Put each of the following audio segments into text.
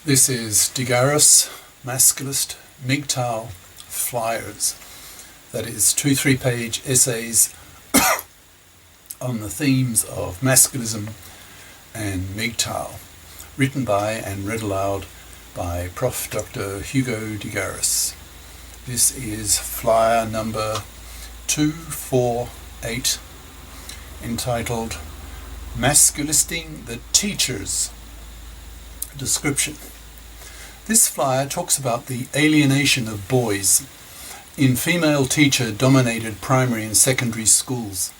This is Garis, Masculist, MGTOW flyers. That is 2 3-page essays on the themes of masculism and MGTOW, written by and read aloud by Prof. Dr. Hugo de Garis. This is flyer number 248, entitled Masculisting the Teachers. Description. This flyer talks about the alienation of boys in female teacher-dominated primary and secondary schools.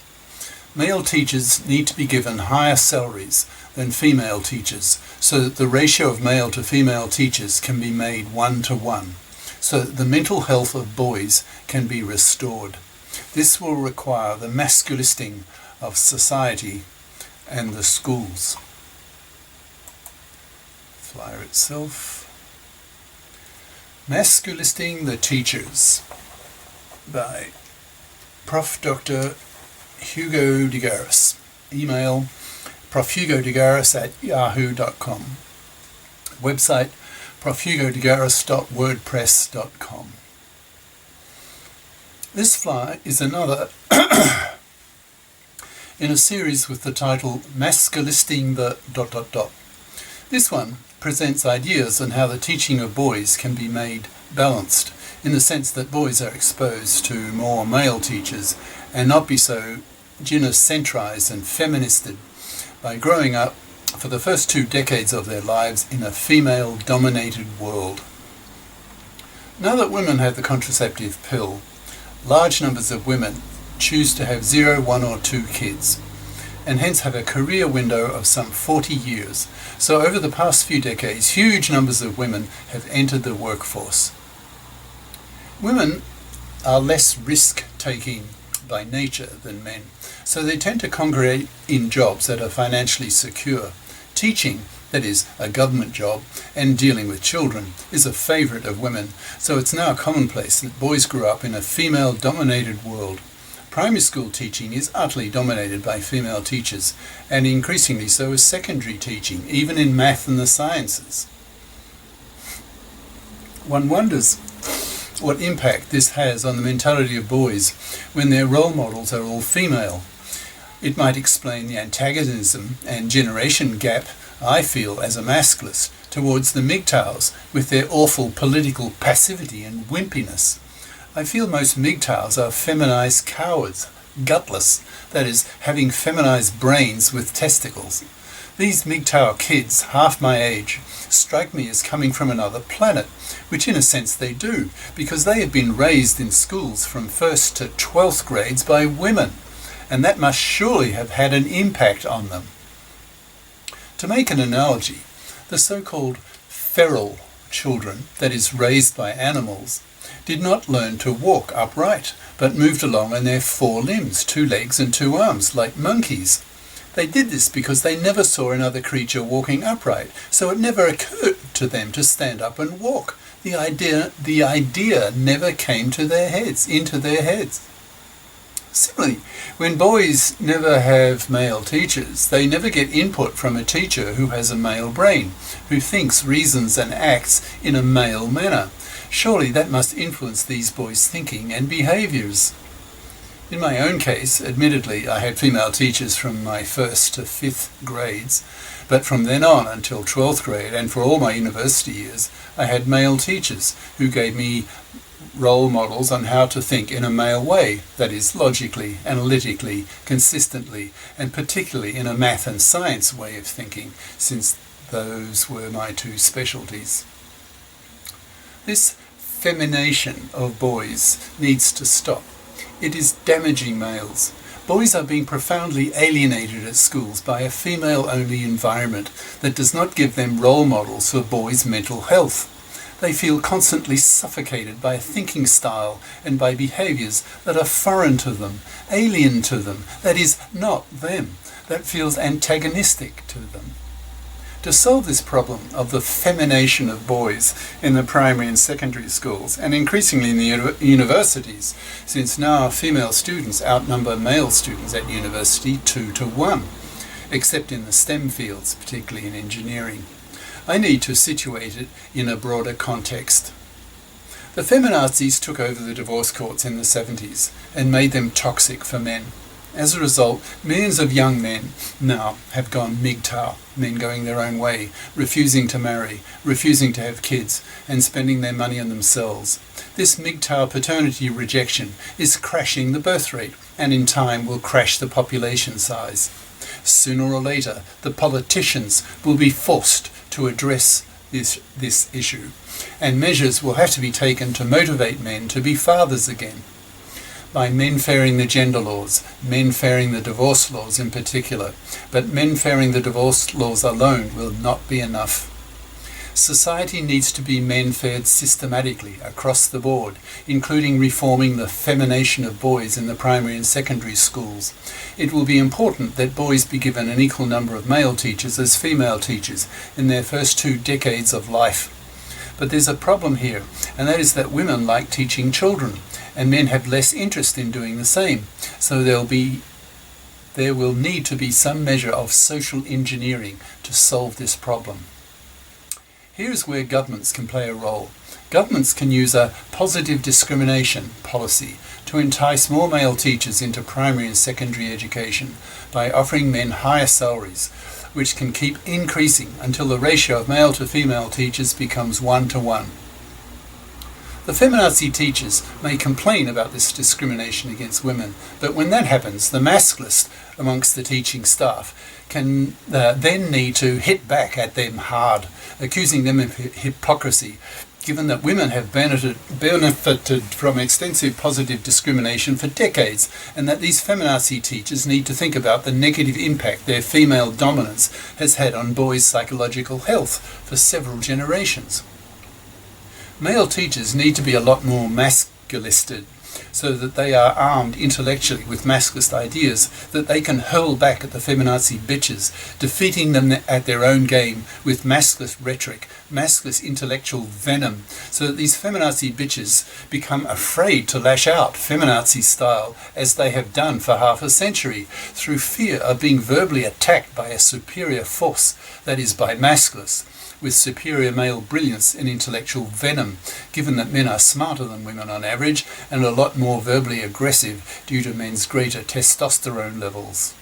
Male teachers need to be given higher salaries than female teachers so that the ratio of male to female teachers can be made 1-to-1, so that the mental health of boys can be restored. This will require the masculisting of society and the schools. Flyer itself. Masculisting the Teachers by Prof. Dr. Hugo de Garis. Email profhugodegaris@yahoo.com. Website profhugodegaris.wordpress.com. This flyer is another in a series with the title Masculisting the ... This one presents ideas on how the teaching of boys can be made balanced, in the sense that boys are exposed to more male teachers and not be so genocentrized and feministed by growing up for the first 2 decades of their lives in a female-dominated world. Now that women have the contraceptive pill, large numbers of women choose to have 0, 1 or 2 kids, and hence have a career window of some 40 years. So over the past few decades, huge numbers of women have entered the workforce. Women are less risk-taking by nature than men, so they tend to congregate in jobs that are financially secure. Teaching, that is, a government job, and dealing with children is a favourite of women, so it's now commonplace that boys grew up in a female-dominated world. Primary school teaching is utterly dominated by female teachers, and increasingly so is secondary teaching, even in math and the sciences. One wonders what impact this has on the mentality of boys when their role models are all female. It might explain the antagonism and generation gap I feel as a masculist towards the MGTOWs with their awful political passivity and wimpiness. I feel most MGTOWs are feminized cowards, gutless, that is, having feminized brains with testicles. These MGTOW kids, half my age, strike me as coming from another planet, which in a sense they do, because they have been raised in schools from 1st to 12th grades by women, and that must surely have had an impact on them. To make an analogy, the so-called feral children, that is, raised by animals, did not learn to walk upright, but moved along on their 4 limbs, 2 legs and 2 arms, like monkeys. They did this because they never saw another creature walking upright, so it never occurred to them to stand up and walk. The idea never came into their heads. Similarly, when boys never have male teachers, they never get input from a teacher who has a male brain, who thinks, reasons and acts in a male manner. Surely that must influence these boys' thinking and behaviours. In my own case, admittedly, I had female teachers from my 1st to 5th grades, but from then on until 12th grade and for all my university years, I had male teachers who gave me role models on how to think in a male way, that is, logically, analytically, consistently, and particularly in a math and science way of thinking, since those were my 2 specialties. This femination of boys needs to stop. It is damaging males. Boys are being profoundly alienated at schools by a female-only environment that does not give them role models for boys' mental health. They feel constantly suffocated by a thinking style and by behaviours that are foreign to them, alien to them, that is, not them, that feels antagonistic to them. To solve this problem of the femination of boys in the primary and secondary schools, and increasingly in the universities, since now female students outnumber male students at university 2-to-1, except in the STEM fields, particularly in engineering, I need to situate it in a broader context. The feminazis took over the divorce courts in the 70s and made them toxic for men. As a result, millions of young men now have gone MGTOW, men going their own way, refusing to marry, refusing to have kids, and spending their money on themselves. This MGTOW paternity rejection is crashing the birth rate, and in time will crash the population size. Sooner or later, the politicians will be forced to address this issue, and measures will have to be taken to motivate men to be fathers again. By men fairing the gender laws, men fairing the divorce laws in particular, but men fairing the divorce laws alone will not be enough. Society needs to be men-faired systematically across the board, including reforming the femination of boys in the primary and secondary schools. It will be important that boys be given an equal number of male teachers as female teachers in their first 2 decades of life. But there's a problem here, and that is that women like teaching children, and men have less interest in doing the same. So there will need to be some measure of social engineering to solve this problem. Here's where governments can play a role. Governments can use a positive discrimination policy to entice more male teachers into primary and secondary education by offering men higher salaries, which can keep increasing until the ratio of male to female teachers becomes 1-to-1. The feminazi teachers may complain about this discrimination against women, but when that happens, the masculist amongst the teaching staff can then need to hit back at them hard, accusing them of hypocrisy, given that women have benefited from extensive positive discrimination for decades, and that these feminazi teachers need to think about the negative impact their female dominance has had on boys' psychological health for several generations. Male teachers need to be a lot more masculisted, so that they are armed intellectually with masculist ideas that they can hurl back at the feminazi bitches, defeating them at their own game with masculist rhetoric, masculist intellectual venom, so that these feminazi bitches become afraid to lash out feminazi style as they have done for half a century, through fear of being verbally attacked by a superior force, that is, by masculists, with superior male brilliance and intellectual venom, given that men are smarter than women on average and a lot more verbally aggressive due to men's greater testosterone levels.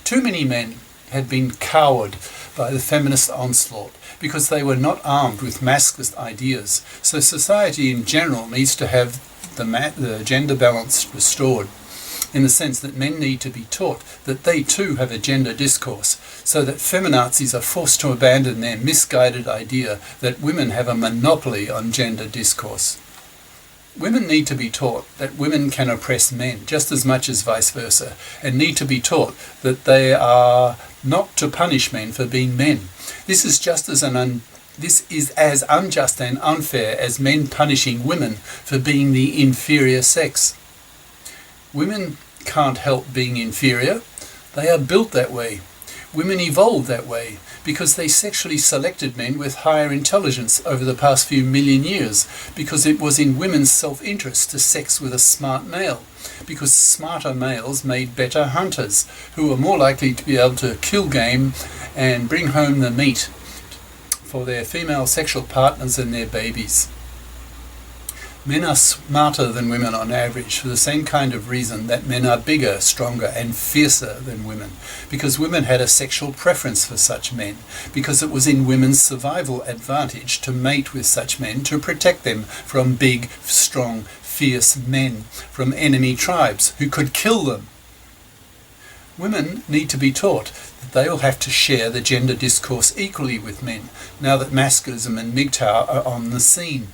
Too many men had been cowed by the feminist onslaught because they were not armed with masculist ideas, so society in general needs to have the gender balance restored, in the sense that men need to be taught that they too have a gender discourse, so that feminazis are forced to abandon their misguided idea that women have a monopoly on gender discourse. Women need to be taught that women can oppress men just as much as vice versa, and need to be taught that they are not to punish men for being men. This is as unjust and unfair as men punishing women for being the inferior sex. Women can't help being inferior. They are built that way. Women evolved that way because they sexually selected men with higher intelligence over the past few million years, because it was in women's self-interest to sex with a smart male, because smarter males made better hunters who were more likely to be able to kill game and bring home the meat for their female sexual partners and their babies. Men are smarter than women on average for the same kind of reason that men are bigger, stronger and fiercer than women, because women had a sexual preference for such men, because it was in women's survival advantage to mate with such men to protect them from big, strong, fierce men, from enemy tribes who could kill them. Women need to be taught that they will have to share the gender discourse equally with men, now that masculism and MGTOW are on the scene.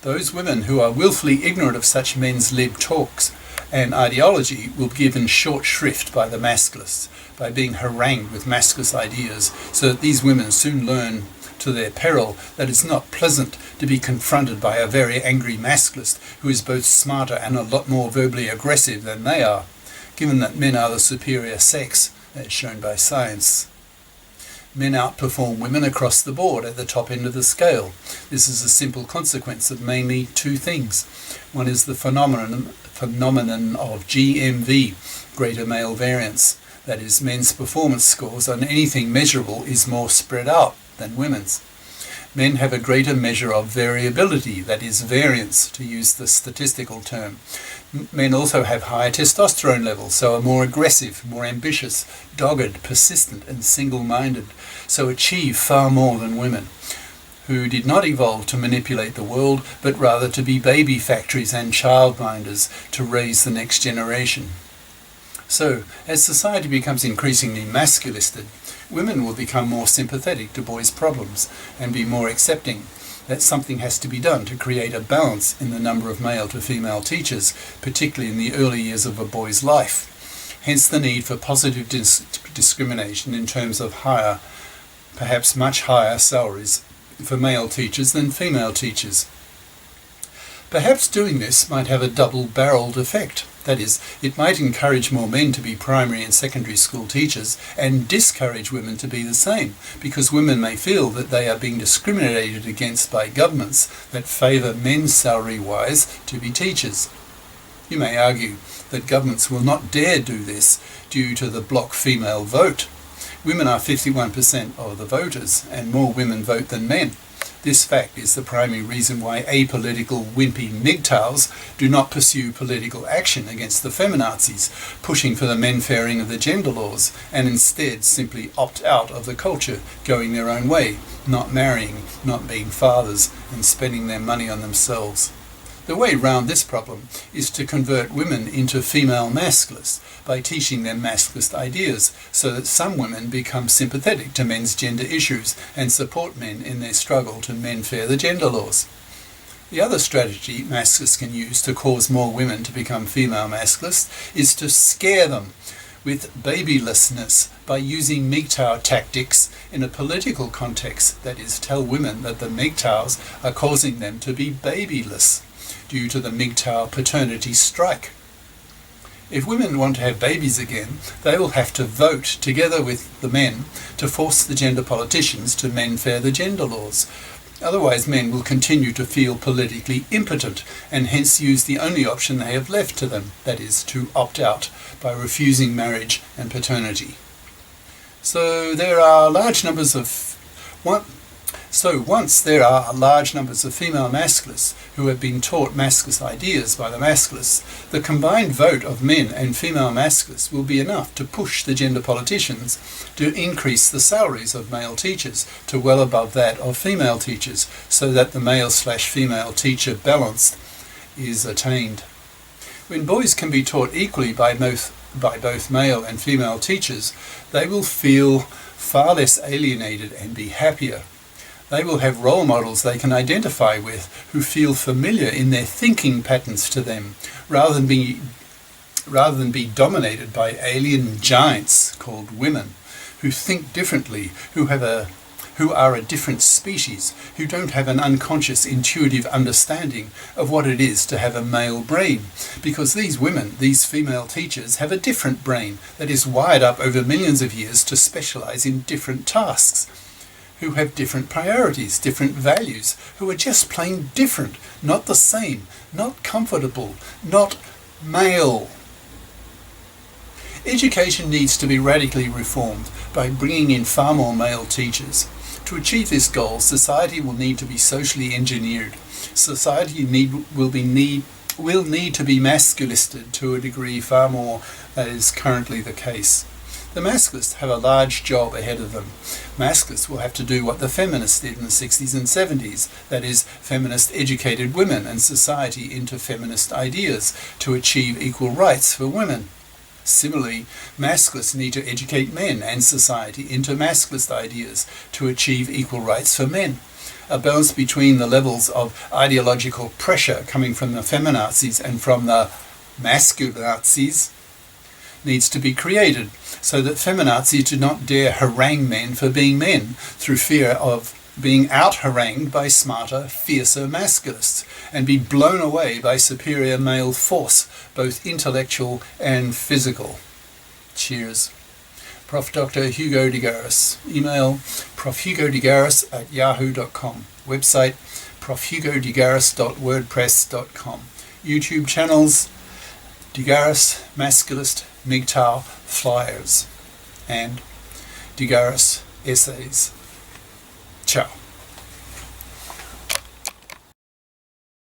Those women who are willfully ignorant of such men's lib talks and ideology will be given short shrift by the masculists, by being harangued with masculist ideas, so that these women soon learn to their peril that it's not pleasant to be confronted by a very angry masculist who is both smarter and a lot more verbally aggressive than they are, given that men are the superior sex, as shown by science. Men outperform women across the board at the top end of the scale. This is a simple consequence of mainly 2 things. One is the phenomenon of GMV, greater male variance. That is, men's performance scores on anything measurable is more spread out. than women's. Men have a greater measure of variability, that is variance, to use the statistical term. Men also have higher testosterone levels, so are more aggressive, more ambitious, dogged, persistent, and single-minded, so achieve far more than women, who did not evolve to manipulate the world, but rather to be baby factories and childminders to raise the next generation. So, as society becomes increasingly masculistic, women will become more sympathetic to boys' problems and be more accepting that something has to be done to create a balance in the number of male to female teachers, particularly in the early years of a boy's life. Hence the need for positive discrimination in terms of higher, perhaps much higher salaries for male teachers than female teachers. Perhaps doing this might have a double-barreled effect. That is, it might encourage more men to be primary and secondary school teachers and discourage women to be the same, because women may feel that they are being discriminated against by governments that favour men salary-wise to be teachers. You may argue that governments will not dare do this due to the block female vote. Women are 51% of the voters, and more women vote than men. This fact is the primary reason why apolitical, wimpy MGTOWs do not pursue political action against the feminazis, pushing for the men-fairing of the gender laws, and instead simply opt out of the culture, going their own way, not marrying, not being fathers, and spending their money on themselves. The way round this problem is to convert women into female masculists by teaching them masculist ideas, so that some women become sympathetic to men's gender issues and support men in their struggle to men-fair the gender laws. The other strategy masculists can use to cause more women to become female masculists is to scare them with babylessness by using MGTOW tactics in a political context, that is, tell women that the MGTOWs are causing them to be babyless due to the MGTOW paternity strike. If women want to have babies again, they will have to vote together with the men to force the gender politicians to men-fair the gender laws. Otherwise, men will continue to feel politically impotent and hence use the only option they have left to them, that is, to opt out by refusing marriage and paternity. So once there are large numbers of female masculists who have been taught masculist ideas by the masculists, the combined vote of men and female masculists will be enough to push the gender politicians to increase the salaries of male teachers to well above that of female teachers, so that the male/female teacher balance is attained. When boys can be taught equally by both male and female teachers, they will feel far less alienated and be happier. They will have role models they can identify with, who feel familiar in their thinking patterns to them, rather than be dominated by alien giants called women, who think differently, who are a different species, who don't have an unconscious intuitive understanding of what it is to have a male brain. Because these women, these female teachers, have a different brain that is wired up over millions of years to specialize in different tasks, who have different priorities, different values, who are just plain different, not the same, not comfortable, not male. Education needs to be radically reformed by bringing in far more male teachers. To achieve this goal, society will need to be socially engineered. Society will need to be masculisted to a degree far more than is currently the case. The masculists have a large job ahead of them. Masculists will have to do what the feminists did in the 60s and 70s, that is, feminist educated women and society into feminist ideas to achieve equal rights for women. Similarly, masculists need to educate men and society into masculist ideas to achieve equal rights for men. A balance between the levels of ideological pressure coming from the feminazis and from the masculinazis needs to be created, so that feminazis do not dare harangue men for being men, through fear of being out-harangued by smarter, fiercer masculists, and be blown away by superior male force, both intellectual and physical. Cheers. Prof. Dr. Hugo de Garis. Email profhugodegaris@yahoo.com. Website profhugodegaris.wordpress.com. YouTube channels De Garis, Masculist, MGTOW, Flyers, and De Garis Essays. Ciao.